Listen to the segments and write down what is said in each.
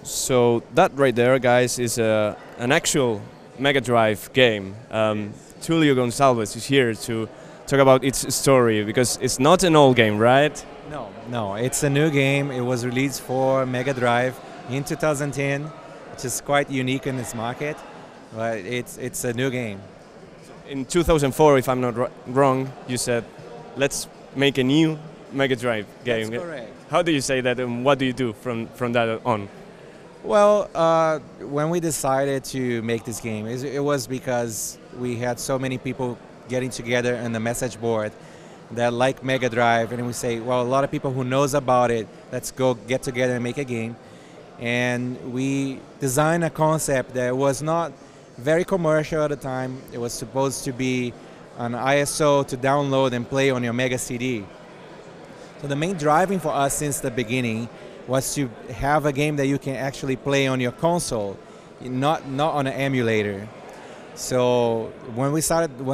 So that right there, guys, is an actual Mega Drive game. Tulio Gonçalvez is here to talk about its story, because it's not an old game, right? No, it's a new game. It was released for Mega Drive in 2010, which is quite unique in its market, but it's a new game. In 2004, if I'm not wrong, you said, let's make a new Mega Drive game. That's correct. How do you say that, and what do you do from that on? Well, when we decided to make this game, it was because we had so many people getting together on the message board that like Mega Drive, and we say, well, a lot of people who knows about it, let's go get together and make a game. And we designed a concept that was not very commercial at the time. It was supposed to be an ISO to download and play on your Mega CD. So the main driving for us since the beginning was to have a game that you can actually play on your console, not on an emulator. So when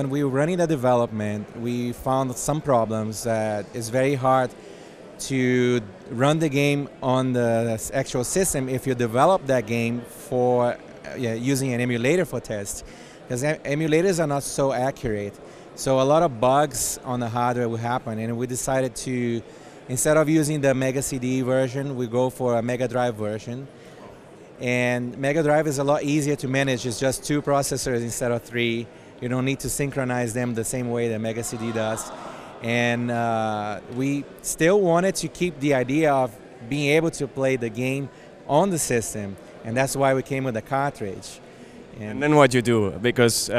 we were running the development, we found some problems that it's very hard to run the game on the actual system if you develop that game for using an emulator for test, because emulators are not so accurate. So a lot of bugs on the hardware will happen, and we decided to, instead of using the Mega CD version, we go for a Mega Drive version. And Mega Drive is a lot easier to manage. It's just 2 processors instead of 3. You don't need to synchronize them the same way that Mega CD does. And we still wanted to keep the idea of being able to play the game on the system. And that's why we came with a cartridge. And then what you do? Because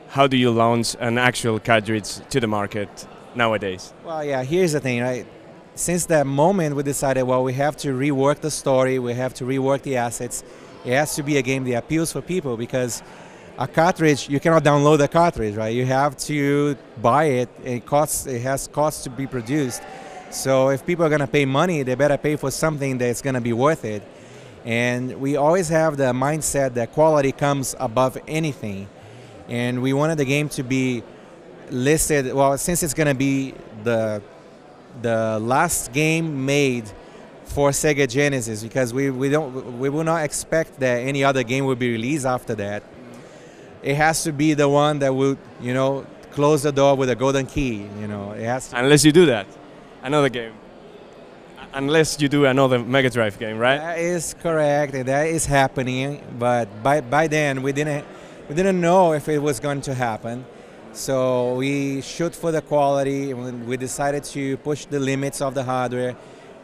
how do you launch an actual cartridge to the market nowadays? Well, yeah, here's the thing, right? Since that moment, we decided, well, we have to rework the story, we have to rework the assets. It has to be a game that appeals for people, because a cartridge, you cannot download a cartridge, right? You have to buy it. It has costs to be produced. So if people are going to pay money, they better pay for something that's going to be worth it. And we always have the mindset that quality comes above anything. And we wanted the game to be listed, well, since it's going to be the last game made for SEGA Genesis, because we will not expect that any other game will be released after that. It has to be the one that will, close the door with a golden key. It has to. Unless you do that, another game. Unless you do another Mega Drive game, right? That is correct, and that is happening. But by then we didn't know if it was going to happen. So we shoot for the quality, and we decided to push the limits of the hardware,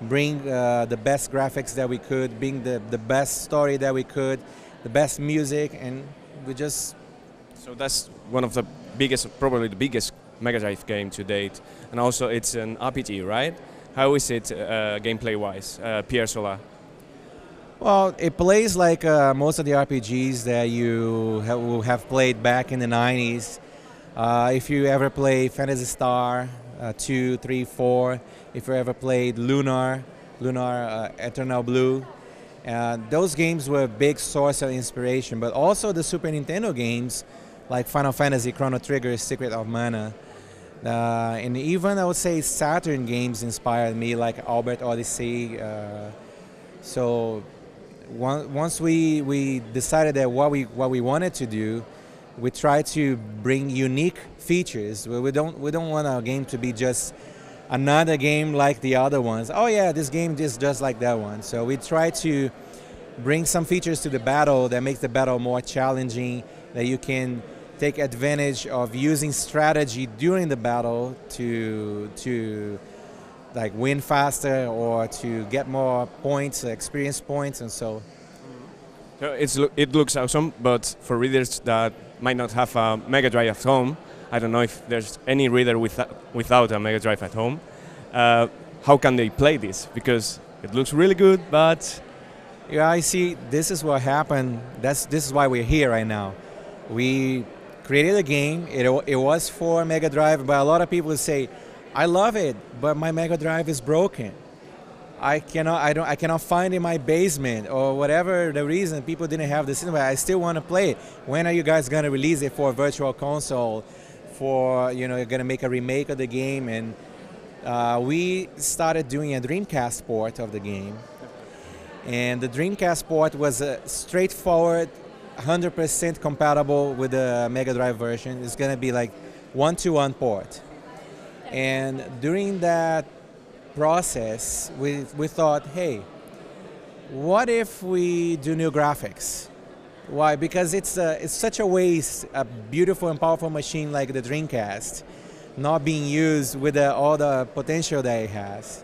bring the best graphics that we could, bring the best story that we could, the best music, and we just... So that's one of the biggest, probably the biggest Mega Drive game to date. And also it's an RPG, right? How is it gameplay-wise, Pier Solar? Well, it plays like most of the RPGs that you will have played back in the 90s. If you ever played Phantasy Star 2, 3, 4, if you ever played Lunar, Eternal Blue, those games were a big source of inspiration, but also the Super Nintendo games like Final Fantasy, Chrono Trigger, Secret of Mana. And even I would say Saturn games inspired me, like Albert Odyssey. So once we decided that what we wanted to do, we try to bring unique features. We don't want our game to be just another game like the other ones. Oh yeah, this game is just like that one. So we try to bring some features to the battle that makes the battle more challenging, that you can take advantage of using strategy during the battle to like win faster or to get more points, experience points, and so. It looks awesome, but for readers that might not have a Mega Drive at home, I don't know if there's any reader without a Mega Drive at home, how can they play this? Because it looks really good, but... Yeah, I see, this is what happened. This is why we're here right now. We created a game, it was for Mega Drive, but a lot of people say, I love it, but my Mega Drive is broken. I cannot find it in my basement, or whatever the reason, people didn't have the system, but I still want to play it. When are you guys going to release it for a virtual console, for, you're going to make a remake of the game, and we started doing a Dreamcast port of the game. And the Dreamcast port was a straightforward, 100% compatible with the Mega Drive version. It's going to be like 1-to-1 port. And during that process, we thought, hey, what if we do new graphics? Why? Because it's such a waste, a beautiful and powerful machine like the Dreamcast, not being used with all the potential that it has.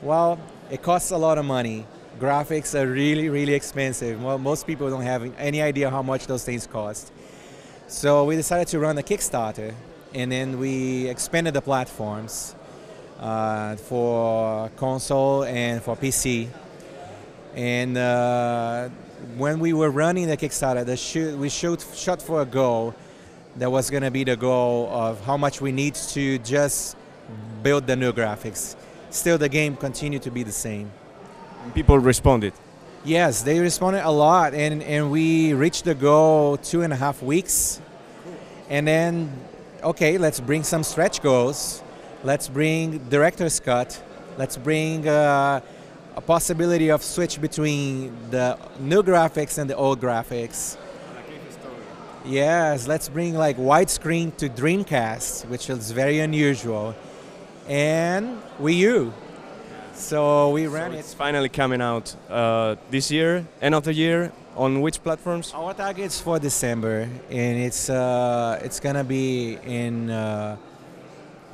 Well, it costs a lot of money. Graphics are really, really expensive. Well, most people don't have any idea how much those things cost. So we decided to run a Kickstarter, and then we expanded the platforms for console and for PC. And when we were running the Kickstarter, we shot for a goal that was going to be the goal of how much we need to just build the new graphics. Still, the game continued to be the same. People responded. Yes, they responded a lot, and we reached the goal 2.5 weeks. And then, okay, let's bring some stretch goals. Let's bring director's cut. Let's bring a possibility of switch between the new graphics and the old graphics. Yes, let's bring like widescreen to Dreamcast, which is very unusual, and Wii U. So we ran it. It's finally coming out this year, end of the year. On which platforms? Our target's for December, and it's gonna be in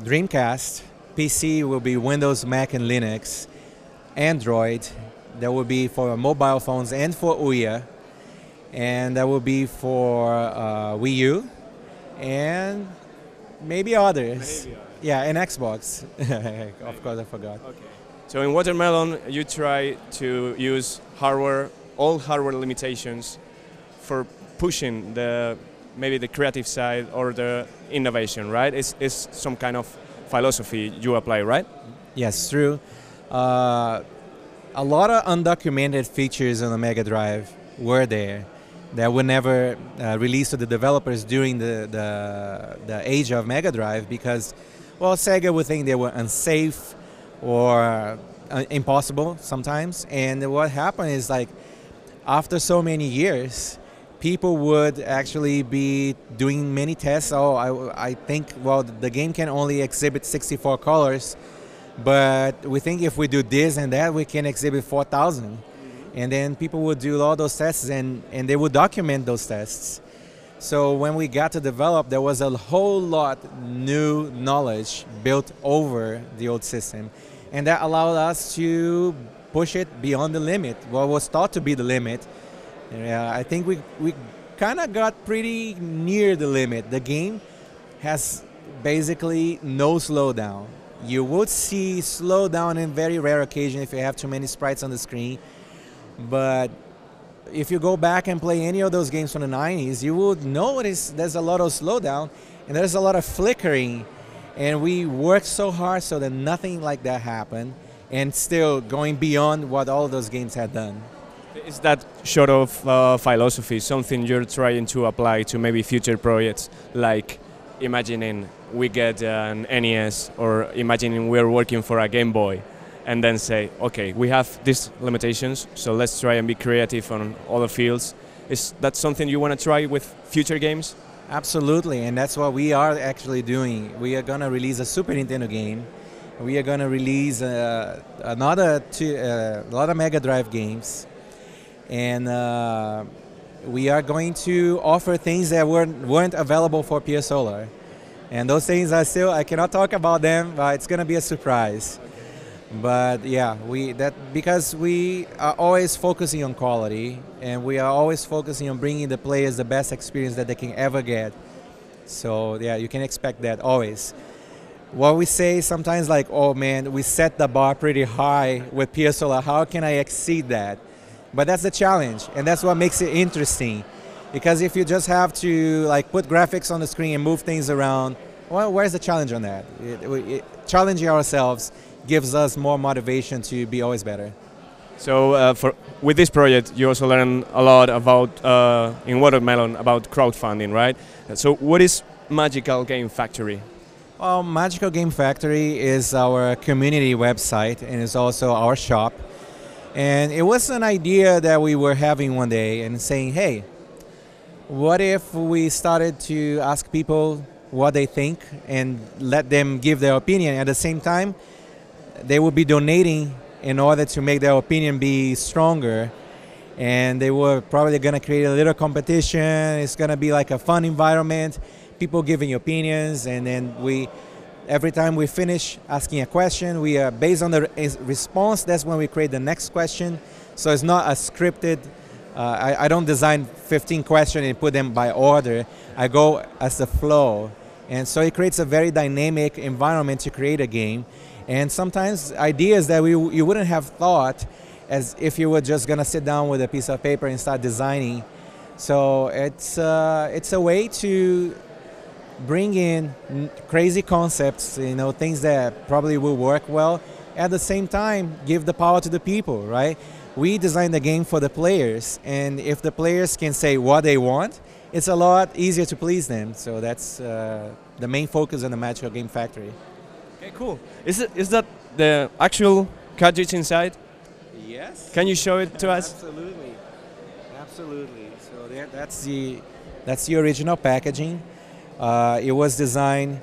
Dreamcast. PC will be Windows, Mac, and Linux. Android, that will be for mobile phones and for Ouya, and that will be for Wii U, and maybe others. Yeah, and Xbox. Of course, I forgot. Okay. So in Watermelon, you try to use all hardware limitations for pushing maybe the creative side or the innovation, right? It's some kind of philosophy you apply, right? Yes, true. A lot of undocumented features on the Mega Drive were there that were never released to the developers during the age of Mega Drive because, well, Sega would think they were unsafe or impossible sometimes. And what happened is, like, after so many years, people would actually be doing many tests. Oh, I think, well, the game can only exhibit 64 colors, but we think if we do this and that, we can exhibit 4,000. And then people would do all those tests, and they would document those tests. So when we got to develop, there was a whole lot new knowledge built over the old system. And that allowed us to push it beyond the limit, what was thought to be the limit. I think we kind of got pretty near the limit. The game has basically no slowdown. You would see slowdown in very rare occasion if you have too many sprites on the screen. But if you go back and play any of those games from the 90s, you would notice there's a lot of slowdown and there's a lot of flickering. And we worked so hard so that nothing like that happened, and still going beyond what all those games had done. Is that sort of philosophy something you're trying to apply to maybe future projects, like imagining we get an NES, or imagining we're working for a Game Boy, and then say, okay, we have these limitations, so let's try and be creative on other fields? Is that something you want to try with future games? Absolutely, and that's what we are actually doing. We are going to release a Super Nintendo game. We are going to release a lot of Mega Drive games. And we are going to offer things that weren't available for Pier Solar. And those things I cannot talk about them, but it's going to be a surprise. But yeah, because we are always focusing on quality, and we are always focusing on bringing the players the best experience that they can ever get. So yeah, you can expect that always. What we say sometimes, like, oh man, we set the bar pretty high with Pier Solar, how can I exceed that? But that's the challenge, and that's what makes it interesting. Because if you just have to like put graphics on the screen and move things around, well, where's the challenge on that? Challenging ourselves gives us more motivation to be always better. So with this project, you also learn a lot about in Watermelon about crowdfunding, right? So what is Magical Game Factory? Well, Magical Game Factory is our community website and is also our shop. And it was an idea that we were having one day and saying, hey, what if we started to ask people what they think and let them give their opinion? At the same time, they will be donating in order to make their opinion be stronger. And they were probably going to create a little competition. It's going to be like a fun environment, people giving opinions, and then every time we finish asking a question, based on the response, that's when we create the next question. So it's not a scripted, I don't design 15 questions and put them by order. I go as the flow. And so it creates a very dynamic environment to create a game. And sometimes ideas that you wouldn't have thought as if you were just going to sit down with a piece of paper and start designing. So it's a way to bring in crazy concepts, things that probably will work well. At the same time, give the power to the people, right? We design the game for the players, and if the players can say what they want, it's a lot easier to please them. So that's the main focus on the Magical Game Factory. Okay, cool. Is that the actual cartridge inside? Yes. Can you show it to us? Absolutely, absolutely. So that's the original packaging. It was designed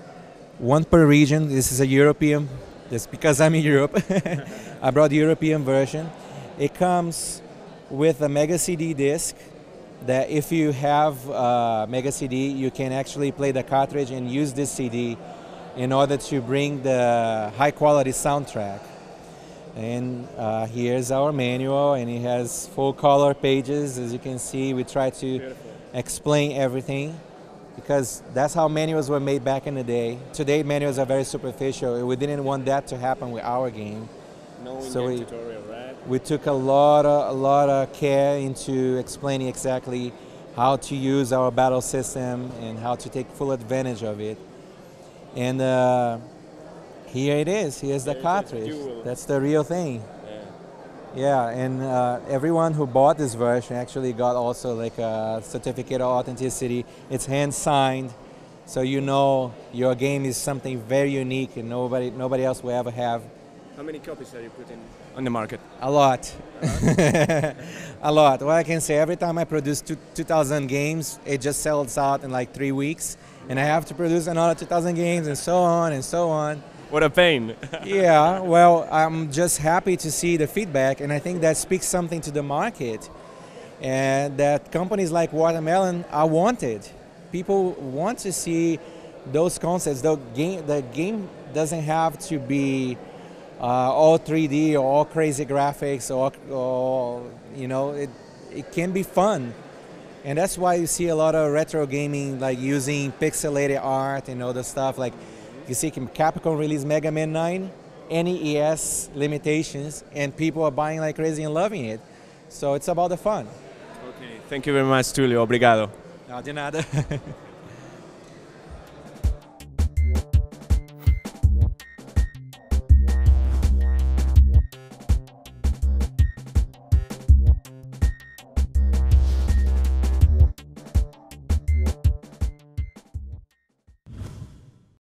one per region. This is a European, just because I'm in Europe. I brought the European version. It comes with a Mega CD disc that if you have a Mega CD, you can actually play the cartridge and use this CD in order to bring the high quality soundtrack. And here's our manual, and it has full color pages. As you can see, we try to explain everything, because that's how manuals were made back in the day. Today, manuals are very superficial. We didn't want that to happen with our game. No in-game tutorial, right? We took a lot of care into explaining exactly how to use our battle system and how to take full advantage of it. And here it is. Here's the cartridge. That's the real thing. Yeah, and everyone who bought this version actually got also like a certificate of authenticity. It's hand signed, so you know your game is something very unique and nobody else will ever have. How many copies are you putting on the market? A lot. A lot. Well, I can say every time I produce 2,000 games, it just sells out in like 3 weeks, and I have to produce another 2,000 games and so on and so on. What a pain. Yeah, well, I'm just happy to see the feedback, and I think that speaks something to the market, and that companies like Watermelon are wanted. People want to see those concepts. The game doesn't have to be all 3D or all crazy graphics, or it can be fun. And that's why you see a lot of retro gaming, like using pixelated art and other stuff. Like you see Capcom release Mega Man 9, NES limitations, and people are buying like crazy and loving it. So it's about the fun. Okay, thank you very much, Tulio. Obrigado. No, de nada.